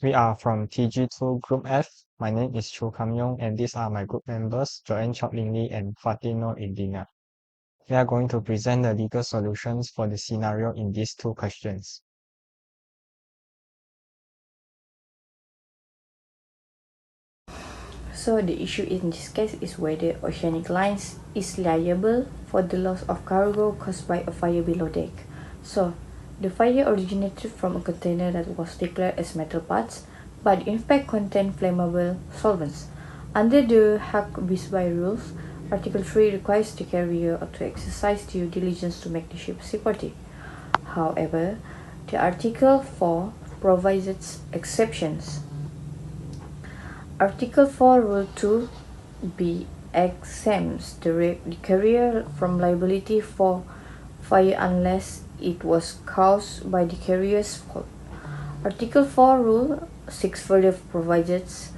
We are from TG2 Group F. My name is Chu Kam Yong, and these are my group members, Joanne Chok Ling Lee and Fatino Indina. We are going to present the legal solutions for the scenario in these two questions. So the issue in this case is whether Oceanic Lines is liable for the loss of cargo caused by a fire below deck. So the fire originated from a container that was declared as metal parts, but in fact contained flammable solvents. Under the Hague-Bisbee rules, Article 3 requires the carrier to exercise due diligence to make the ship seaworthy. However, the Article 4 provides exceptions. Article 4, Rule 2b exempts the carrier from liability for fire unless it was caused by the carrier's fault. Article 4, Rule 6 further provides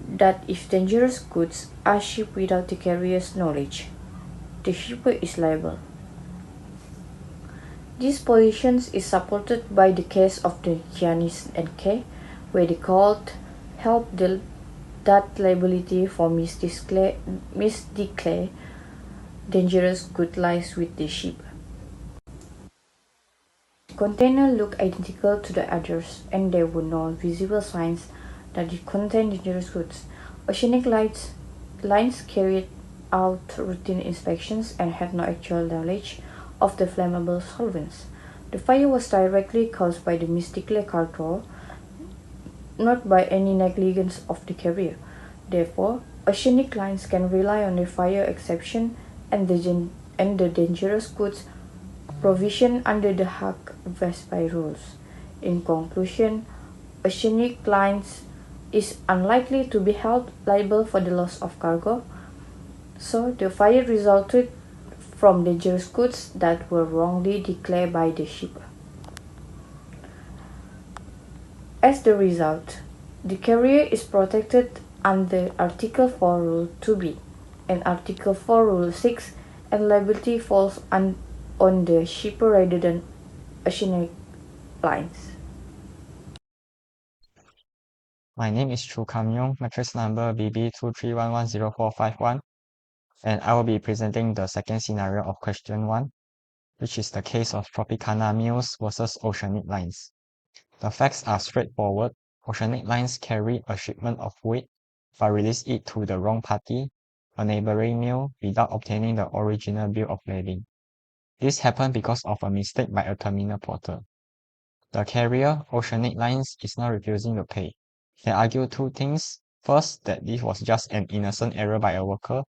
that if dangerous goods are shipped without the carrier's knowledge, the shipper is liable. This position is supported by the case of the Giannis and K, where the court held that liability for misdeclare dangerous goods lies with the ship. The container looked identical to the others, and there were no visible signs that it contained dangerous goods. Oceanic Lines carried out routine inspections and had no actual knowledge of the flammable solvents. The fire was directly caused by the misdeclared cargo, not by any negligence of the carrier. Therefore, Oceanic Lines can rely on the fire exception and the dangerous goods provision under the Hague-Bisbee rules. In conclusion, Oceanic Lines is unlikely to be held liable for the loss of cargo, so the fire resulted from dangerous goods that were wrongly declared by the shipper. As the result, the carrier is protected under Article 4 Rule 2b and Article 4 Rule 6, and liability falls on the shipper rather than Oceanic Lines. My name is Chu Kam Yong, matrix number BB33403, and I will be presenting the second scenario of question 1, which is the case of Tropicana Mills versus Oceanic Lines. The facts are straightforward. Oceanic Lines carried a shipment of wheat but released it to the wrong party, a neighboring mill, without obtaining the original bill of lading. This happened because of a mistake by a terminal porter. The carrier, Oceanic Lines, is now refusing to pay. They argue two things. First, that this was just an innocent error by a worker,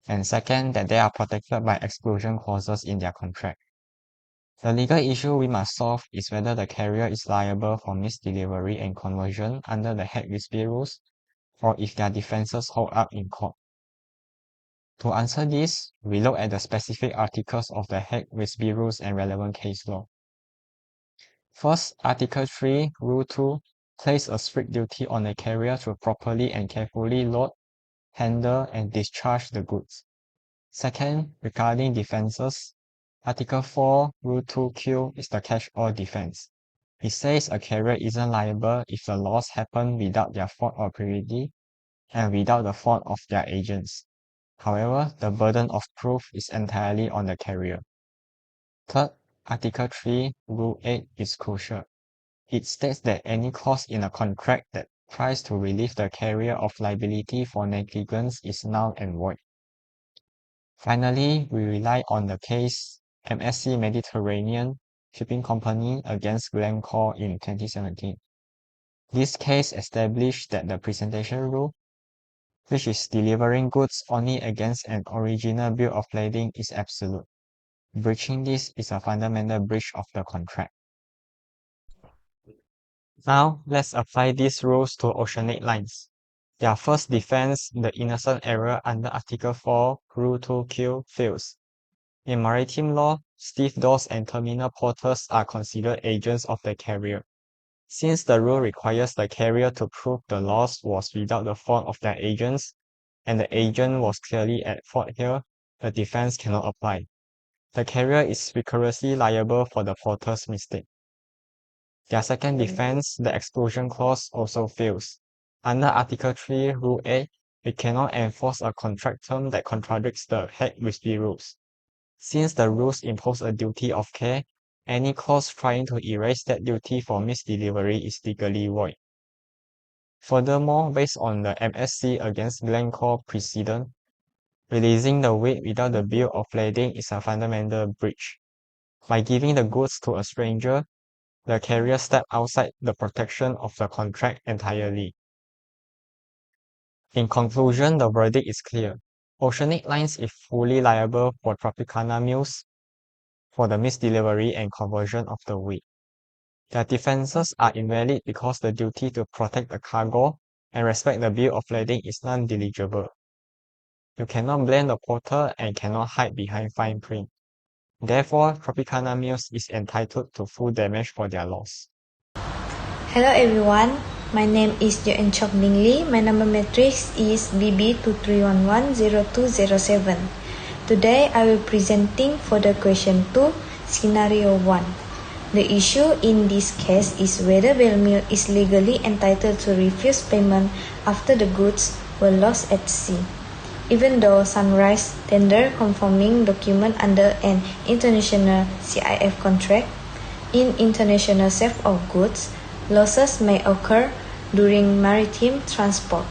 and second, that they are protected by exclusion clauses in their contract. The legal issue we must solve is whether the carrier is liable for misdelivery and conversion under the Hague-Bisbee rules, or if their defenses hold up in court. To answer this, we look at the specific articles of the Hague-Bisbee rules and relevant case law. First, Article 3, Rule 2 places a strict duty on the carrier to properly and carefully load, handle, and discharge the goods. Second, regarding defenses, Article 4, Rule 2Q is the catch-all defense. It says a carrier isn't liable if the loss happened without their fault or privity and without the fault of their agents. However, the burden of proof is entirely on the carrier. Third, Article 3, Rule 8 is crucial. It states that any clause in a contract that tries to relieve the carrier of liability for negligence is null and void. Finally, we rely on the case MSC Mediterranean Shipping Company against Glencore in 2017. This case established that the presentation rule, which is delivering goods only against an original bill of lading, is absolute. Breaching this is a fundamental breach of the contract. Now, let's apply these rules to Oceanic Lines. Their first defense, the innocent error under Article 4, Rule 2Q, fails. In maritime law, stevedores and terminal porters are considered agents of the carrier. Since the rule requires the carrier to prove the loss was without the fault of their agents, and the agent was clearly at fault here, the defense cannot apply. The carrier is vigorously liable for the porter's mistake. Their second defense, the exclusion clause, also fails. Under Article 3, Rule A, we cannot enforce a contract term that contradicts the Hague-Wisby rules. Since the rules impose a duty of care, any clause trying to erase that duty for misdelivery is legally void. Furthermore, based on the MSC against Glencore precedent, releasing the weight without the bill of lading is a fundamental breach. By giving the goods to a stranger, the carrier stepped outside the protection of the contract entirely. In conclusion, the verdict is clear. Oceanic Lines is fully liable for Tropicana Mills for the misdelivery and conversion of the weight. Their defenses are invalid because the duty to protect the cargo and respect the bill of lading is non-deligible. You cannot blame the porter and cannot hide behind fine print. Therefore, Tropicana Mills is entitled to full damage for their loss. Hello everyone, my name is Joanne Chok Ding Lee. My number matrix is BB33403. Today I will presenting for the question 2, scenario 1. The issue in this case is whether Belmir is legally entitled to refuse payment after the goods were lost at sea. Even though Sunrise tendered conforming document under an international CIF contract, in international sale of goods, losses may occur during maritime transport.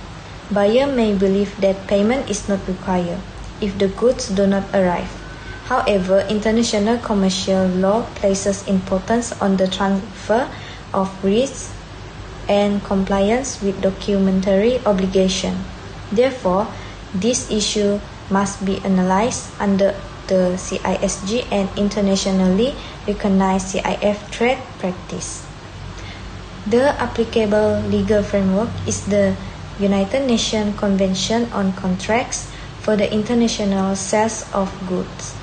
Buyer may believe that payment is not required if the goods do not arrive. However, international commercial law places importance on the transfer of risks and compliance with documentary obligation. Therefore, this issue must be analyzed under the CISG and internationally recognized CIF trade practice. The applicable legal framework is the United Nations Convention on Contracts for the International Sales of Goods,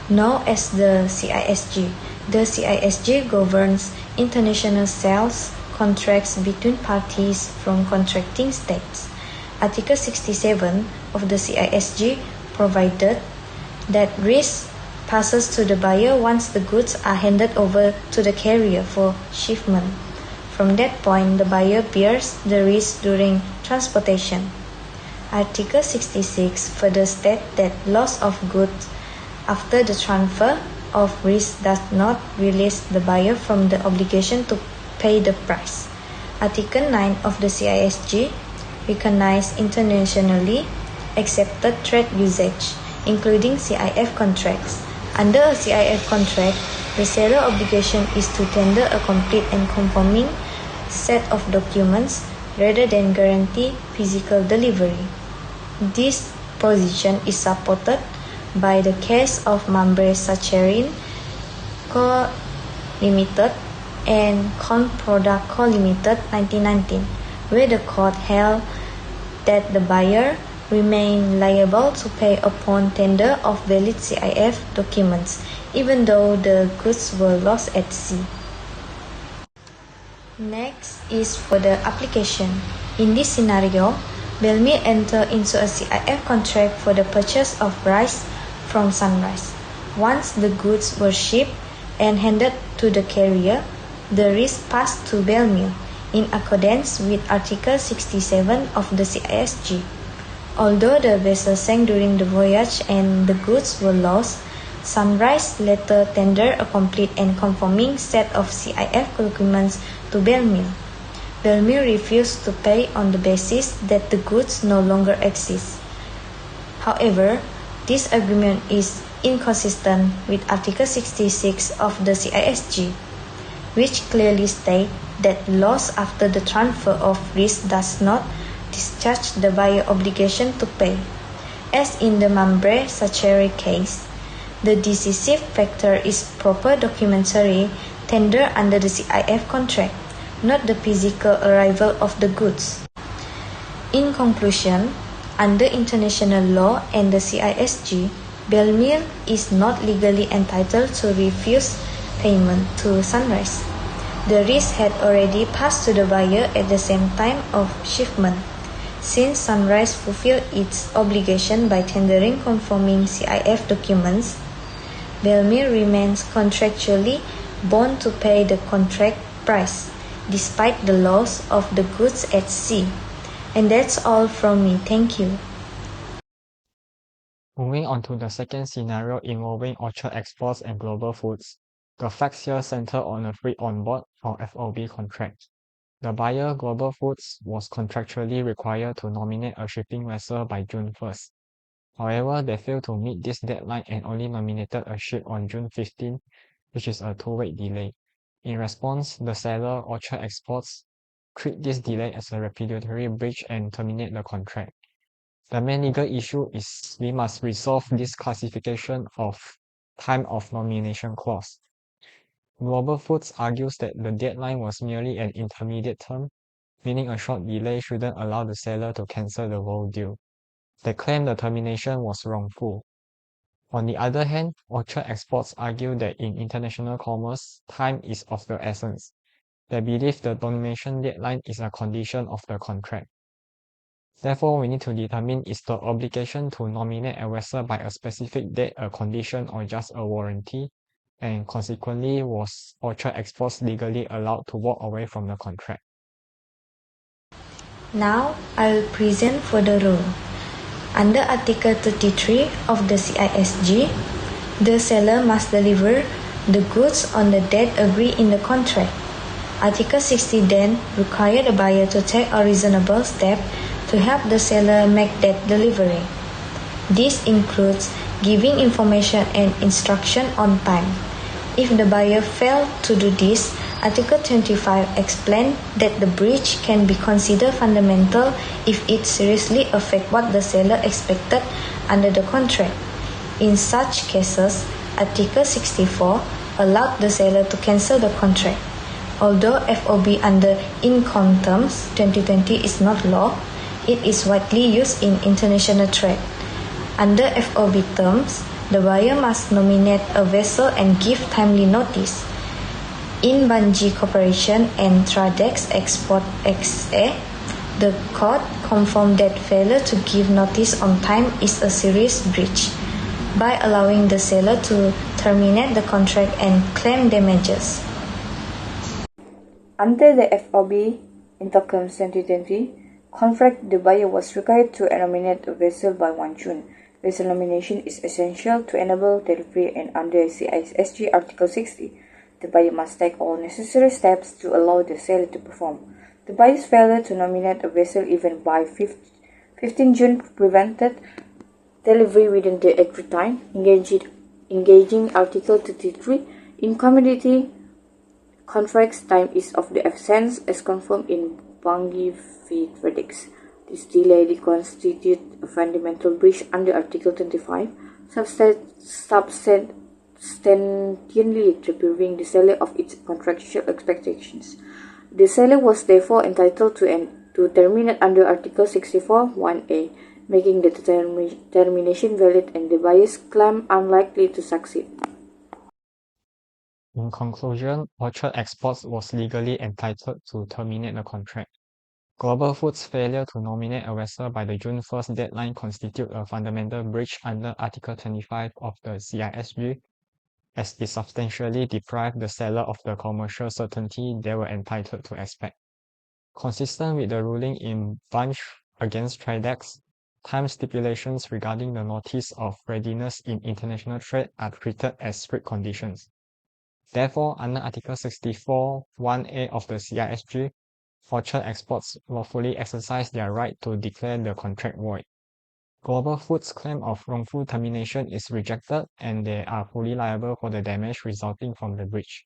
known as the CISG. The CISG governs international sales contracts between parties from contracting states. Article 67 of the CISG provided that risk passes to the buyer once the goods are handed over to the carrier for shipment. From that point, the buyer bears the risk during transportation. Article 66 further states that loss of goods after the transfer of risk does not release the buyer from the obligation to pay the price. Article 9 of the CISG recognizes internationally accepted trade usage, including CIF contracts. Under a CIF contract, the seller obligation is to tender a complete and conforming set of documents rather than guarantee physical delivery. This position is supported by the case of Mambre Sacharin Co. Limited and Corn Product Co. Limited 1919, where the court held that the buyer remained liable to pay upon tender of valid CIF documents, even though the goods were lost at sea. Next is for the application. In this scenario, Belmir entered into a CIF contract for the purchase of rice from Sunrise. Once the goods were shipped and handed to the carrier, the risk passed to Belmir in accordance with Article 67 of the CISG. Although the vessel sank during the voyage and the goods were lost, Sunrise later tendered a complete and conforming set of CIF documents to Belmir. Belmir refused to pay on the basis that the goods no longer exist. However, this agreement is inconsistent with Article 66 of the CISG, which clearly states that loss after the transfer of risk does not discharge the buyer obligation to pay. As in the Mambre Sacheri case, the decisive factor is proper documentary tender under the CIF contract, not the physical arrival of the goods. In conclusion, under international law and the CISG, Belmir is not legally entitled to refuse payment to Sunrise. The risk had already passed to the buyer at the same time of shipment. Since Sunrise fulfilled its obligation by tendering conforming CIF documents, Belmir remains contractually bound to pay the contract price, despite the loss of the goods at sea. And that's all from me. Thank you. Moving on to the second scenario involving Orchard Exports and Global Foods, the facts here center on a free on-board or FOB contract. The buyer, Global Foods, was contractually required to nominate a shipping vessel by June 1st. However, they failed to meet this deadline and only nominated a ship on June 15, which is a 2-week delay. In response, the seller, Orchard Exports, treat this delay as a repudiatory breach and terminate the contract. The main legal issue is we must resolve this classification of time of nomination clause. Global Foods argues that the deadline was merely an intermediate term, meaning a short delay shouldn't allow the seller to cancel the whole deal. They claim the termination was wrongful. On the other hand, Orchard Exports argue that in international commerce, time is of the essence. They believe the nomination deadline is a condition of the contract. Therefore, we need to determine is the obligation to nominate a vessel by a specific date a condition or just a warranty, and consequently was Orchard Exports legally allowed to walk away from the contract. Now, I will present for the rule. Under Article 33 of the CISG, the seller must deliver the goods on the date agreed in the contract. Article 60 then requires the buyer to take a reasonable step to help the seller make that delivery. This includes giving information and instruction on time. If the buyer failed to do this, Article 25 explains that the breach can be considered fundamental if it seriously affects what the seller expected under the contract. In such cases, Article 64 allowed the seller to cancel the contract. Although FOB under Incoterms 2020 is not law, it is widely used in international trade. Under FOB terms, the buyer must nominate a vessel and give timely notice. In Banji Corporation and Tradex Export XA, the court confirmed that failure to give notice on time is a serious breach by allowing the seller to terminate the contract and claim damages. Under the FOB Incoterms 2020 contract, the buyer was required to nominate a vessel by 1 June. Vessel nomination is essential to enable delivery, and under CISG Article 60, the buyer must take all necessary steps to allow the seller to perform. The buyer's failure to nominate a vessel even by 15 June prevented delivery within the agreed time, engaging Article 33 in commodity contracts. Time is of the essence as confirmed in Bangi v. Tradex. This delay constitutes a fundamental breach under Article 25, substantially depriving the seller of its contractual expectations. The seller was therefore entitled to terminate under Article 64(1)(a), making the termination valid and the buyer's claim unlikely to succeed. In conclusion, Orchard Exports was legally entitled to terminate the contract. Global Foods' failure to nominate a vessel by the June 1st deadline constitutes a fundamental breach under Article 25 of the CISG, as it substantially deprived the seller of the commercial certainty they were entitled to expect. Consistent with the ruling in Bunch against Tradex, time stipulations regarding the notice of readiness in international trade are treated as strict conditions. Therefore, under Article 64(1)(a) of the CISG, Orchard Exports lawfully exercise their right to declare the contract void. Global Foods' claim of wrongful termination is rejected, and they are fully liable for the damage resulting from the breach.